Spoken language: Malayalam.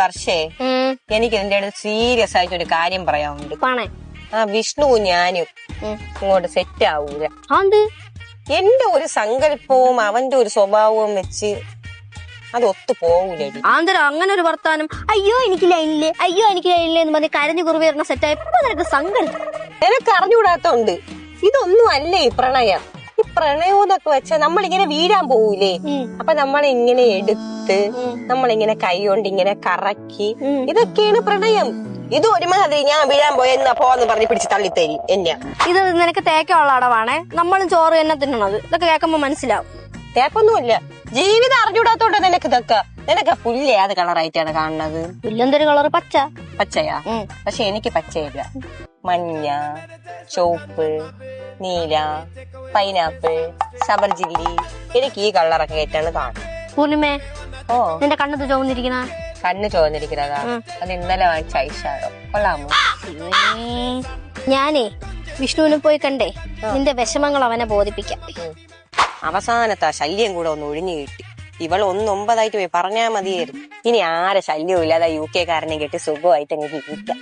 പക്ഷേ എനിക്ക് എന്റെ അടുത്ത് സീരിയസ് ആയിട്ട് ഒരു കാര്യം പറയാനുണ്ട്. ആ വിഷ്ണു ഞാനും ഇങ്ങോട്ട് സെറ്റ് ആവൂല. എന്റെ ഒരു സങ്കല്പവും അവന്റെ ഒരു സ്വഭാവവും വെച്ച് അത് ഒത്തു പോവൂലേ. ആന്തരം അങ്ങനെ ഒരു വർത്താനം. അയ്യോ എനിക്ക് ലൈനില്ലേ, അയ്യോ എനിക്ക് ലൈനില്ലേ എന്ന് പറഞ്ഞ് കരഞ്ഞു കുറുവേറുന്ന സെറ്റായ നിനക്ക് സങ്കല്പം. നിനക്ക് അറിഞ്ഞുകൂടാത്തോണ്ട് ഇതൊന്നും അല്ലേ ഈ പ്രണയം. ഈ പ്രണയം എന്നൊക്കെ വെച്ചാൽ നമ്മളിങ്ങനെ വീഴാൻ പോവൂലേ. അപ്പൊ നമ്മളിങ്ങനെ എടുത്ത് നമ്മളിങ്ങനെ കൈ കൊണ്ട് ഇങ്ങനെ കറക്കി, ഇതൊക്കെയാണ് പ്രണയം. ഇത് ഒരുമാതിരി ഞാൻ വീഴാൻ പോയെന്നാ പോന്ന് പറഞ്ഞ് പിടിച്ച് തള്ളിത്തരി എന്നെ. ഇത് നിനക്ക് തേക്കുള്ള അടവാണേ. നമ്മളും ചോറ് തന്നെ തിന്നണത്. ഇതൊക്കെ കേൾക്കുമ്പോ മനസ്സിലാവും. തേപ്പൊന്നുമില്ല. ജീവിതം അറിഞ്ഞൂടാത്തോണ്ട് നിനക്ക് ഇതൊക്കെ. നിനക്ക് പുല്ല് ഏത് കളറായിട്ടാണ് കാണുന്നത്? പുല്ലെന്തൊരു കളർ? പച്ച. പച്ചയാ? പക്ഷെ എനിക്ക് പച്ചയില്ല. മഞ്ഞ, ചുവപ്പ്, നീല, പൈനാപ്പിൾ, സബർജില്ലി, എനിക്ക് ഈ കളറൊക്കെ ആയിട്ടാണ് കാണുന്നത്. പൂർണിമേ, ഓ നിന്റെ കണ്ണത് ചുവന്നിരിക്കണ? കണ്ണ് ചുവന്നിരിക്കുന്നതാ. അത് ഇന്നലെ വാങ്ങിച്ച ഐഷാഡോ. കൊള്ളാമോ? ഞാനേ വിഷ്ണുവിനെ പോയി കണ്ടേ നിന്റെ വിഷമങ്ങൾ അവനെ ബോധിപ്പിക്കാം. അവസാനത്തെ ആ ശല്യം കൂടെ ഒന്ന് ഒഴിഞ്ഞു കിട്ടി. ഇവൾ 1-9 പോയി പറഞ്ഞാൽ മതിയായിരുന്നു. ഇനി ആരെ ശല്യവും ഇല്ലാതെ UK കാരനെ കെട്ടി സുഖമായിട്ട് എനിക്ക് ജീവിക്കാം.